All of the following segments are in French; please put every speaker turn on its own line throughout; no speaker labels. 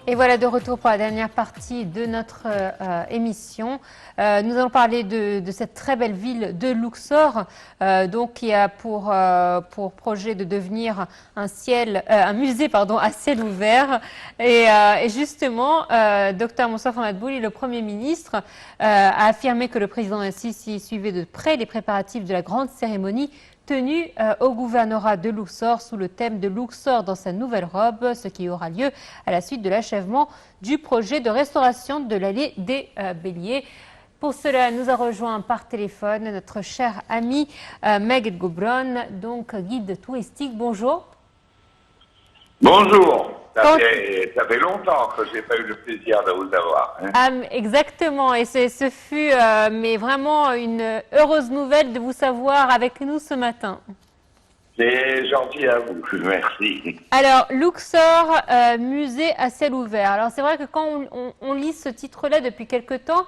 Et voilà de retour pour la dernière partie de notre émission. Nous allons parler de cette très belle ville de Luxor, donc qui a pour projet de devenir un musée à ciel ouvert. Et justement, Dr Moussa Mamadbouli, le Premier ministre, a affirmé que le président Al-Sisi suivait de près les préparatifs de la grande cérémonie tenue au gouvernorat de Luxor sous le thème de Luxor dans sa nouvelle robe, ce qui aura lieu à la suite de l'achèvement du projet de restauration de l'allée des Béliers. Pour cela, nous a rejoint par téléphone notre cher ami Meg Gobron, donc guide touristique. Bonjour.
Bonjour. Ça fait longtemps que je n'ai pas eu le plaisir de vous avoir.
Exactement, et ce fut mais vraiment une heureuse nouvelle de vous savoir avec nous ce matin.
C'est gentil à vous, merci.
Alors, Luxor, musée à ciel ouvert. Alors, c'est vrai que quand on lit ce titre-là depuis quelque temps,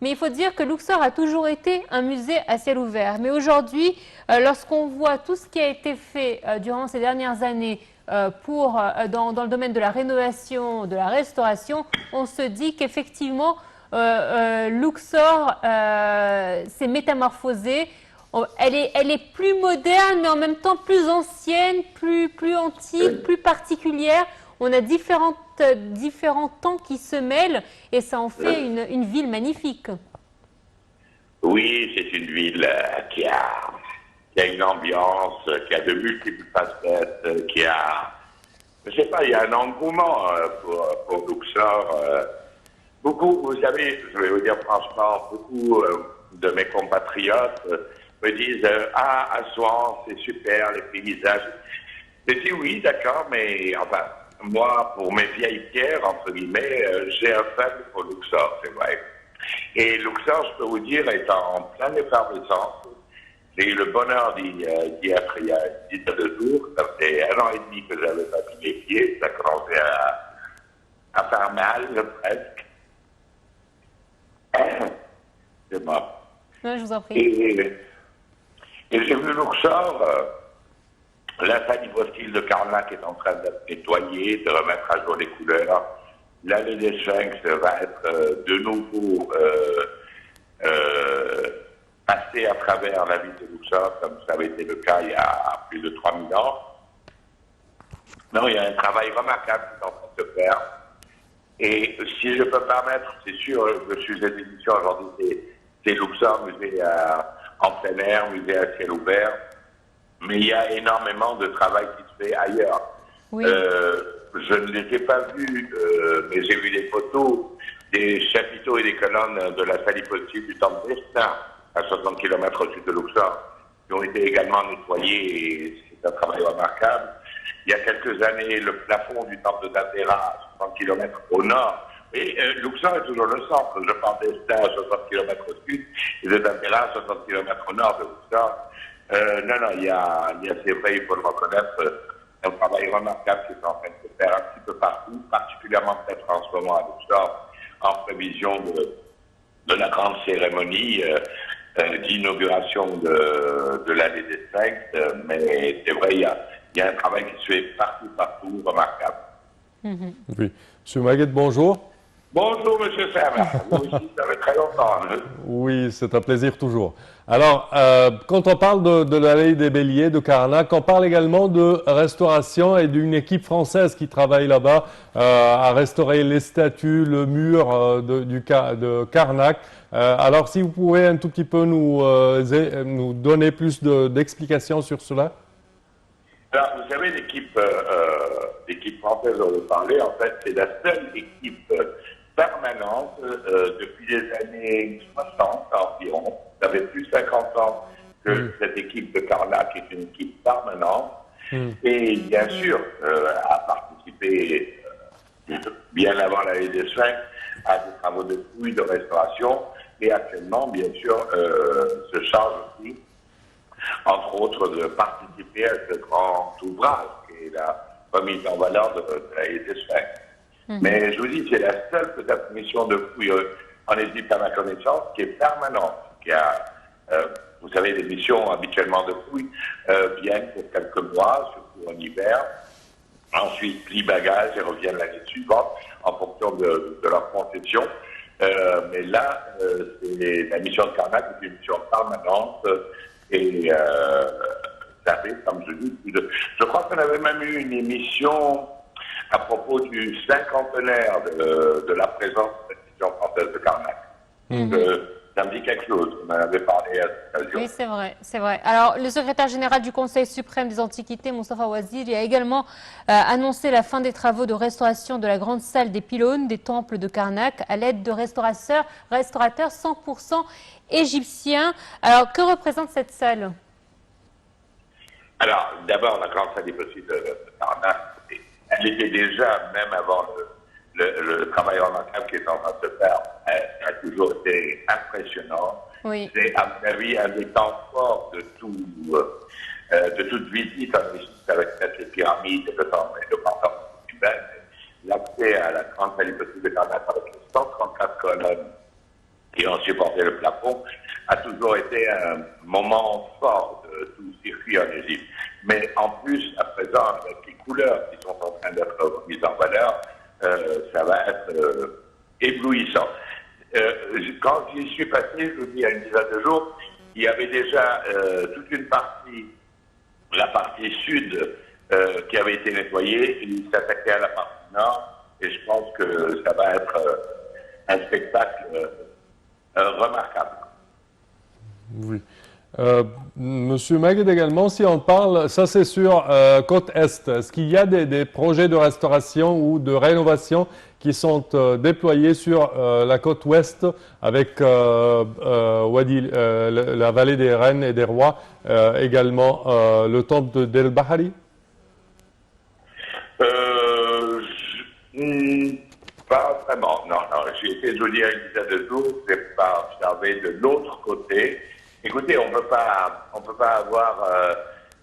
mais il faut dire que Luxor a toujours été un musée à ciel ouvert. Mais aujourd'hui, lorsqu'on voit tout ce qui a été fait durant ces dernières années dans le domaine de la rénovation, de la restauration, on se dit qu'effectivement, Luxor s'est métamorphosée. Elle est plus moderne, mais en même temps plus ancienne, plus antique, plus particulière. On a différents temps qui se mêlent et ça en fait une ville magnifique.
Oui, c'est une ville qui a une ambiance, qui a de multiples facettes, qui a, je sais pas, il y a un engouement pour Luxor. Beaucoup, vous savez, je vais vous dire franchement, beaucoup de mes compatriotes me disent à Assouan, c'est super, les paysages. Je dis oui, d'accord, mais enfin, moi, pour mes vieilles pierres, entre guillemets, j'ai un faible pour Luxor, c'est vrai. Et Luxor, je peux vous dire, est en pleine effervescence. J'ai eu le bonheur d'y être il y a 2 jours. Ça fait 1 an et demi que j'avais pas mis les pieds. Ça commençait à faire mal, presque. C'est mort.
Ouais, je vous en prie.
Et j'ai vu Luxor, la salle hydrostyle de Karnak est en train d'être nettoyée, de remettre à jour les couleurs. L'allée des Sphinx va être de nouveau passée à travers la ville de Luxor, comme ça avait été le cas il y a plus de 3000 ans. Non, il y a un travail remarquable qui est en train de se faire. Et si je peux permettre, c'est sûr, le sujet de l'émission aujourd'hui, c'est Luxor, musée en plein air, musée à ciel ouvert. Mais il y a énormément de travail qui se fait ailleurs.
Oui.
Je ne les ai pas vus, mais j'ai vu des photos des chapiteaux et des colonnes de la salle hypostyle du temple d'Estin, à 60 km au sud de Luxor, qui ont été également nettoyés et c'est un travail remarquable. Il y a quelques années, le plafond du temple de Dantera, à 60 km au nord. Et Luxor est toujours le centre. Je parle d'Estin à 60 km au sud et de Dantera à 60 km au nord de Luxor. Non, il y a, c'est vrai, il faut le reconnaître, un travail remarquable qui est en train de se faire un petit peu partout, particulièrement peut-être en ce moment à Luxor, en prévision de la grande cérémonie d'inauguration de l'allée des Sphinx. Mais c'est vrai, il y a un travail qui se fait partout, remarquable.
Oui. Monsieur Maguette, bonjour.
Bonjour, monsieur Fermer. Vous aussi, ça fait très longtemps. Hein?
Oui, c'est un plaisir toujours. Alors, quand on parle de l'allée des Béliers, de Karnak, on parle également de restauration et d'une équipe française qui travaille là-bas à restaurer les statues, le mur de Karnak. Alors, si vous pouvez un tout petit peu nous donner plus d'explications sur cela.
Alors, vous savez, l'équipe française dont vous parlez, en fait, c'est la seule équipe permanente depuis les années 60 environ. Ça fait plus de 50 ans que cette équipe de Karnak est une équipe permanente. Et bien sûr, a participé bien avant l'année des Sphinx à des travaux de fouilles, de restauration. Et actuellement, bien sûr, se charge aussi, entre autres, de participer à ce grand ouvrage qui est la remise en valeur de l'année des Sphinx. Mais je vous dis, c'est la seule peut-être mission de fouille en Égypte à ma connaissance qui est permanente. Qui a, vous savez, les missions habituellement de fouille viennent pour quelques mois, surtout en hiver. ensuite plient bagages et reviennent l'année suivante en fonction de leur conception. Mais là, la mission de Karnak est une mission permanente et ça fait, comme je dis, je crois qu'on avait même eu une émission à propos du cinquantenaire de la présence de la mission française de Karnak. Ça me dit quelque chose, on en avait parlé à cette occasion.
Oui, c'est vrai, c'est vrai. Alors, le secrétaire général du Conseil suprême des Antiquités, Moustapha Ouaziri, a également annoncé la fin des travaux de restauration de la grande salle des pylônes des temples de Karnak à l'aide de restaurateurs 100% égyptiens. Alors, que représente cette salle?
Alors, d'abord, la grande salle des possibles de Karnak, elle était déjà, même avant le travail remarquable qui est en train de se faire, a toujours été impressionnant.
Oui.
C'est, à mon avis, un des temps forts de toute visite en Égypte, avec les pyramides, le partant cubain, l'accès à la grande salle des possibles de Karnak avec les 134 colonnes qui ont supporté le plafond, a toujours été un moment fort de tout le circuit en Égypte. Mais en plus, à présent, avec les couleurs qui sont en train d'être mises en valeur, ça va être éblouissant. Quand j'y suis passé, je vous dis, il y a une dizaine de jours, il y avait déjà toute une partie, la partie sud, qui avait été nettoyée, et il s'attaquait à la partie nord, et je pense que ça va être un spectacle remarquable.
Oui. Monsieur Magued également, si on parle, ça c'est sur côte Est, est-ce qu'il y a des projets de restauration ou de rénovation qui sont déployés sur la côte Ouest avec Wadi, la vallée des reines et des rois, également le temple d'El Bahari?
Pas vraiment, non. J'ai été, je vous dis, une dizaine de jours, je n'ai pas observé de l'autre côté. Écoutez, on peut pas avoir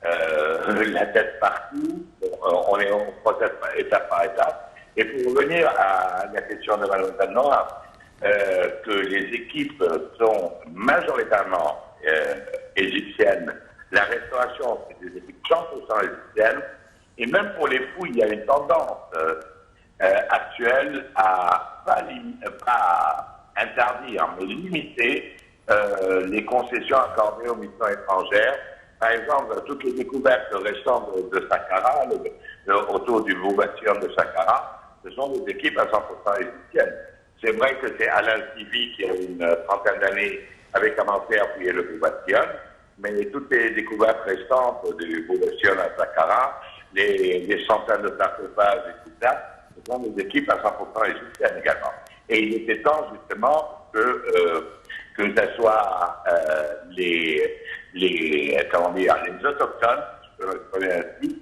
la tête partout. On procède étape par étape. Et pour revenir à la question de Mademoiselle Noire, que les équipes sont majoritairement égyptiennes. La restauration, c'est des équipes 100% égyptiennes. Et même pour les fouilles, il y a une tendance actuelle à pas interdire, mais limiter les concessions accordées aux missions étrangères. Par exemple, toutes les découvertes récentes de Saqqara, autour du Boubatium de Saqqara, ce sont des équipes à 100% égyptiennes. C'est vrai que c'est Alain Sivi qui, a une trentaine d'années, avait commencé à fouiller le Boubatium, mais toutes les découvertes récentes du Boubatium à Saqqara, les centaines de sarcophages et tout ça, ce sont des équipes à 100% égyptiennes également. Et il était temps justement que ce soit les autochtones, je peux le dire ainsi,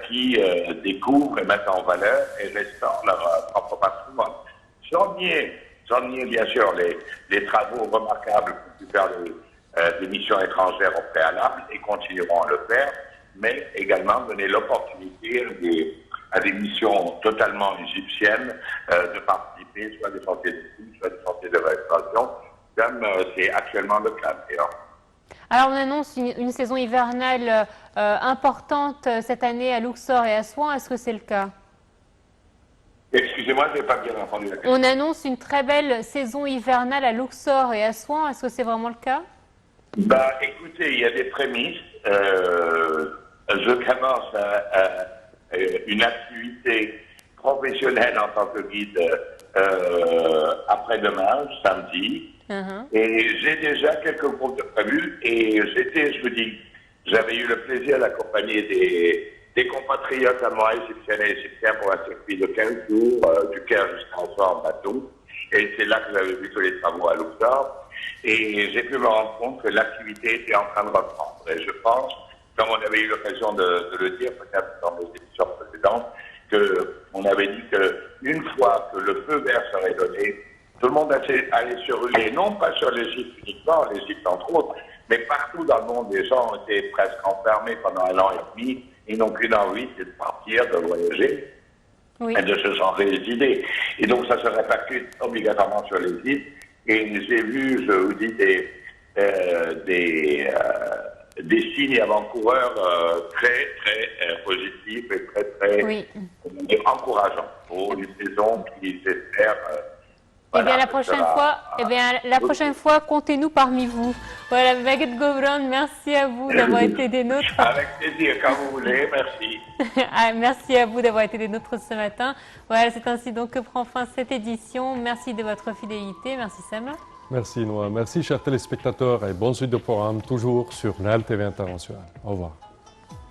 qui découvrent et mettent en valeur et restaurent leur propre patrimoine. Sans nier bien sûr les travaux remarquables qu'ont pu faire des missions étrangères au préalable et continueront à le faire, mais également donner l'opportunité à des missions totalement égyptiennes de participer soit à des chantiers de fouilles, soit à des chantiers de restauration, comme c'est actuellement le cas d'ailleurs.
Alors, on annonce une saison hivernale importante cette année à Luxor et à Assouan. Est-ce que c'est le cas?
Excusez-moi, je n'ai pas bien entendu la question.
On annonce une très belle saison hivernale à Luxor et à Assouan. Est-ce que c'est vraiment le cas?
Bah, écoutez, il y a des prémices. Je commence une activité professionnelle en tant que guide après-demain, samedi. Et j'ai déjà quelques groupes de prévus. Et j'avais eu le plaisir d'accompagner des compatriotes à moi, égyptiennes et égyptiens, pour un circuit de 15 jours, du Caire jusqu'à Assouan en bateau. Et c'est là que j'avais vu tous les travaux à Luxor. Et j'ai pu me rendre compte que l'activité était en train de reprendre. Et je pense, comme on avait eu l'occasion de le dire peut-être dans les émissions précédentes, qu'on avait dit qu'une fois que le feu vert serait donné, tout le monde allait se ruer, non pas sur l'Égypte uniquement, l'Égypte entre autres, mais partout dans le monde, les gens étaient presque enfermés pendant 1 an et demi, ils n'ont qu'une envie, c'est de partir, de voyager, et de se changer les idées. Et donc ça se répercute obligatoirement sur les îles. Et j'ai vu, je vous dis, des signes avant-coureurs très positifs et très
Oui.
encourageants pour une saison qui s'espère.
Eh bien, la prochaine fois, comptez-nous parmi vous. Voilà, Baguette Govron, merci à vous d'avoir été des nôtres.
Avec plaisir, quand vous voulez, merci.
Merci à vous d'avoir été des nôtres ce matin. Voilà, c'est ainsi donc que prend fin cette édition. Merci de votre fidélité. Merci Sam.
Merci Noah. Merci chers téléspectateurs et bonne suite de programme toujours sur NAL TV International. Au revoir.